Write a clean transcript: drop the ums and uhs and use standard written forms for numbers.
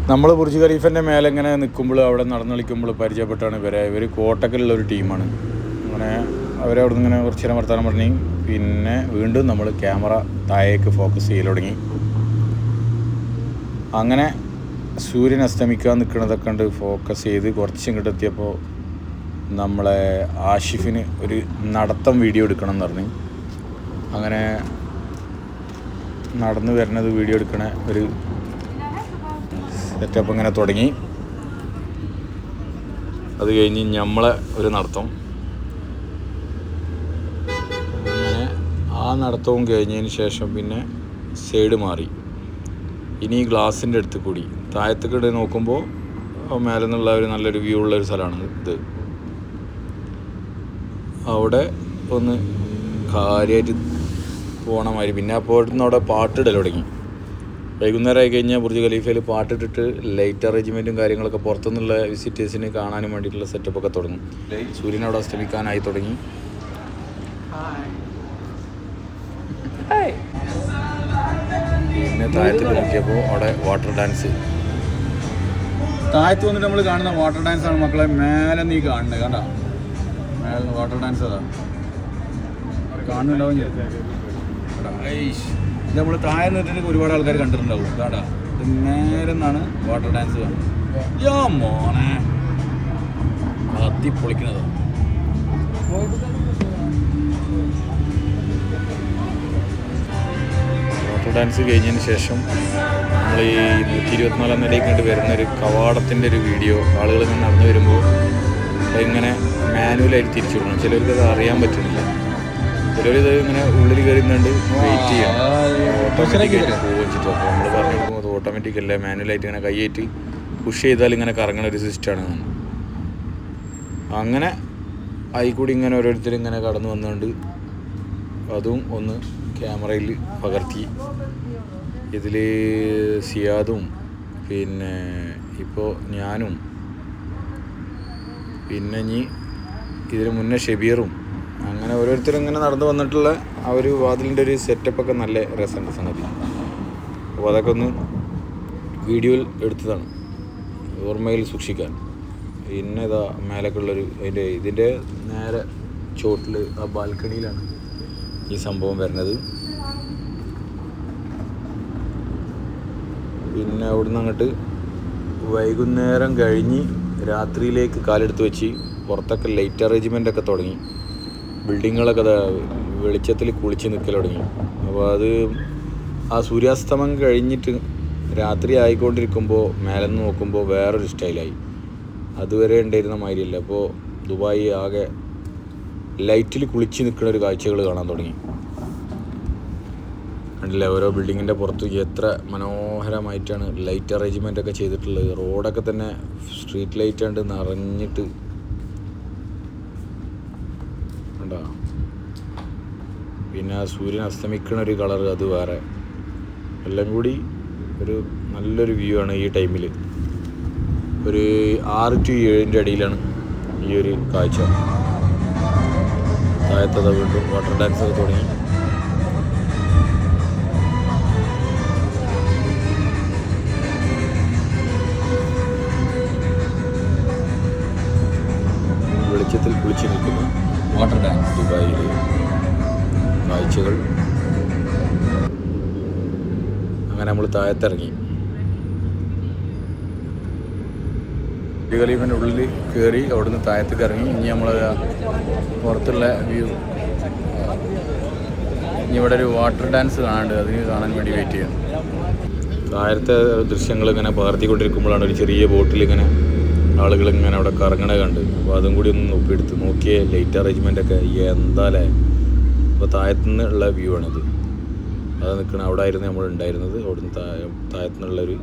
നമ്മൾ ബുർജ് ഖലീഫിൻ്റെ മേലെ ഇങ്ങനെ നിൽക്കുമ്പോൾ അവിടെ നടന്ന് കളിക്കുമ്പോൾ പരിചയപ്പെട്ടാണ് ഇവർ കോട്ടക്കലുള്ളൊരു ടീമാണ്. അങ്ങനെ അവരവിടെ നിന്ന് ഇങ്ങനെ കുറച്ച് നേരം വർത്താനം പറഞ്ഞ് പിന്നെ വീണ്ടും നമ്മൾ ക്യാമറ താഴേക്ക് ഫോക്കസ് ചെയ്യൽ തുടങ്ങി. അങ്ങനെ സൂര്യൻ അസ്തമിക്കാൻ നിൽക്കുന്നതൊക്കെ കണ്ട് ഫോക്കസ് ചെയ്ത് കുറച്ച് ഇങ്ങോട്ട് എത്തിയപ്പോൾ നമ്മളെ ആഷിഫിന് ഒരു നടത്തം വീഡിയോ എടുക്കണം എന്ന് പറഞ്ഞു. അങ്ങനെ നടന്നു വരുന്നത് വീഡിയോ എടുക്കണ ഒരു സെറ്റപ്പ് ഇങ്ങനെ തുടങ്ങി. അത് കഴിഞ്ഞ് നമ്മളെ ഒരു നടത്തം, അങ്ങനെ ആ നടത്തവും കഴിഞ്ഞതിന് ശേഷം പിന്നെ സൈഡ് മാറി. ഇനി ഗ്ലാസിൻ്റെ അടുത്ത് കൂടി താഴത്തേക്കിടെ നോക്കുമ്പോൾ മേലെ നിന്നുള്ള ഒരു നല്ലൊരു വ്യൂ ഉള്ളൊരു സ്ഥലമാണ് ഇത്. അവിടെ ഒന്ന് കാര്യമായിട്ട് പോകണ മാതിരി. പിന്നെ അപ്പോൾ അവിടെ പാട്ടിടൽ തുടങ്ങി. വൈകുന്നേരം ആയി കഴിഞ്ഞാൽ ബുർജ് ഖലീഫയിൽ പാട്ടിട്ടിട്ട് ലൈറ്റ് അറേഞ്ച്മെൻറ്റും കാര്യങ്ങളൊക്കെ പുറത്തുനിന്നുള്ള വിസിറ്റേഴ്സിന് കാണാനും വേണ്ടിയിട്ടുള്ള സെറ്റപ്പൊക്കെ തുടങ്ങും. സൂര്യൻ അവിടെ അസ്തമിക്കാനായി തുടങ്ങി. പിന്നെ താഴത്ത് നോക്കിയപ്പോൾ അവിടെ വാട്ടർ ഡാൻസ്. താഴത്ത് വന്നിട്ട് നമ്മൾ കാണുന്ന വാട്ടർ ഡാൻസ് ആണ് മക്കളെ. മേലെ നീ കാണുന്നത് കണ്ട, മേലെ വാട്ടർ ഡാൻസ് അതാ കാണുന്നുണ്ടാവും. ഇത് നമ്മൾ താഴെ നിന്നിട്ട് ഒരുപാട് ആൾക്കാർ കണ്ടിട്ടുണ്ടാവും. ഇതാടാ ഇത് നേരെ നിന്നാണ് വാട്ടർ ഡാൻസ് കാണുന്നത്. മോനെ കത്തി പൊളിക്കുന്നത്. വാട്ടർ ഡാൻസ് കഴിഞ്ഞതിന് ശേഷം നമ്മൾ ഈ 124 നിലയ്ക്ക് കണ്ട് വരുന്നൊരു കവാടത്തിൻ്റെ ഒരു വീഡിയോ. ആളുകൾ ഇങ്ങനെ നടന്നു വരുമ്പോൾ ഇങ്ങനെ മാനുവലായിട്ട് തിരിച്ചു വിടണം. ചിലർക്ക് അത് അറിയാൻ പറ്റുന്നില്ല. ചിലരിത് ഇങ്ങനെ ഉള്ളിൽ കയറുന്നുണ്ട് വെയിറ്റ് ചെയ്യണം. ഓട്ടോമാറ്റിക്കായിട്ട് പോവിച്ചിട്ട് അപ്പോൾ നമ്മൾ പറഞ്ഞു കൊടുക്കുമ്പോൾ അത് ഓട്ടോമാറ്റിക് അല്ല, മാനുവലായിട്ട് ഇങ്ങനെ കൈയേറ്റ് പുഷ് ചെയ്താൽ ഇങ്ങനെ കറങ്ങണ ഒരു സിസ്റ്റമാണ്. അങ്ങനെ ആയിക്കൂടി ഇങ്ങനെ ഓരോരുത്തരും ഇങ്ങനെ കടന്നു വന്നുകൊണ്ട് അതും ഒന്ന് ക്യാമറയിൽ പകർത്തി. ഇതിൽ സിയാദും പിന്നെ ഇപ്പോൾ ഞാനും പിന്നെ ഇനി ഇതിന് മുന്നേ ഷബീറും അങ്ങനെ ഓരോരുത്തരും ഇങ്ങനെ നടന്നു വന്നിട്ടുള്ള ആ ഒരു വാതിലിൻ്റെ ഒരു സെറ്റപ്പൊക്കെ നല്ല രസമുണ്ട് സംഗതി. അപ്പോൾ അതൊക്കെ ഒന്ന് വീഡിയോയിൽ എടുത്തതാണ് ഓർമ്മയിൽ സൂക്ഷിക്കാൻ. പിന്നെ ഇതാ മേലൊക്കെ ഉള്ളൊരു ഇതിൻ്റെ നേരെ ചോട്ടിൽ ആ ബാൽക്കണിയിലാണ് ഈ സംഭവം വരുന്നത്. പിന്നെ അവിടുന്ന് അങ്ങോട്ട് വൈകുന്നേരം കഴിഞ്ഞ് രാത്രിയിലേക്ക് കാലെടുത്ത് വെച്ച് പുറത്തൊക്കെ ലൈറ്റ് അറേഞ്ച്മെൻ്റൊക്കെ തുടങ്ങി. ബിൽഡിങ്ങുകളൊക്കെ വെളിച്ചത്തിൽ കുളിച്ച് നിൽക്കൽ തുടങ്ങി. അപ്പോൾ അത് ആ സൂര്യാസ്തമം കഴിഞ്ഞിട്ട് രാത്രി ആയിക്കൊണ്ടിരിക്കുമ്പോൾ മേലെ നിന്ന് നോക്കുമ്പോൾ വേറൊരു സ്റ്റൈലായി. അതുവരെ ഉണ്ടായിരുന്ന മാതിരിയല്ല. അപ്പോൾ ദുബായ് ആകെ ലൈറ്റിൽ കുളിച്ച് നിൽക്കുന്ന ഒരു കാഴ്ചകൾ കാണാൻ തുടങ്ങി. കണ്ടില്ലേ ഓരോ ബിൽഡിങ്ങിൻ്റെ പുറത്ത് എത്ര മനോഹരമായിട്ടാണ് ലൈറ്റ് അറേഞ്ച്മെൻ്റൊക്കെ ചെയ്തിട്ടുള്ളത്. റോഡൊക്കെ തന്നെ സ്ട്രീറ്റ് ലൈറ്റ് കണ്ട് നിറഞ്ഞിട്ട് കണ്ടോ. പിന്നെ സൂര്യൻ അസ്തമിക്കണ ഒരു കളർ അത് വേറെ. എല്ലാം കൂടി ഒരു നല്ലൊരു വ്യൂ ആണ് ഈ ടൈമിൽ. ഒരു 6 to 7 അടിയിലാണ് ഈ ഒരു കാഴ്ച. താഴത്തത് വീണ്ടും വാട്ടർ ഡാൻസ് ഒക്കെ തുടങ്ങി. വെളിച്ചത്തിൽ കുളിച്ച് നിൽക്കുന്ന വാട്ടർ ഡാൻസ് ദുബായിലെ കാഴ്ചകൾ. അങ്ങനെ നമ്മൾ താഴത്തിറങ്ങി. ബുർജ് ഖലീഫിൻ്റെ ഉള്ളിൽ കയറി അവിടുന്ന് താഴത്തേക്ക് ഇറങ്ങി. ഇനി നമ്മൾ പുറത്തുള്ള വ്യൂ. ഇനി ഇവിടെ ഒരു വാട്ടർ ഡാൻസ് കാണാണ്ട്, അതിന് കാണാൻ വേണ്ടി വെയിറ്റ് ചെയ്യണം. താഴത്തെ ദൃശ്യങ്ങൾ ഇങ്ങനെ പകർത്തിക്കൊണ്ടിരിക്കുമ്പോഴാണ് ഒരു ചെറിയ ബോട്ടിൽ ഇങ്ങനെ ആളുകൾ ഇങ്ങനെ അവിടെ കറങ്ങണ കണ്ട്. അപ്പോൾ അതും കൂടി ഒന്ന് ഒപ്പിയെടുത്ത് നോക്കിയേ ലൈറ്റ് അറേഞ്ച്മെൻ്റൊക്കെ എന്താലേ. അപ്പോൾ താഴത്തുനിന്നുള്ള വ്യൂ ആണിത്. അത് നിൽക്കണം. അവിടെ ആയിരുന്നു നമ്മൾ ഉണ്ടായിരുന്നത്. അവിടുന്ന് താഴത്തുനിന്നുള്ളൊരു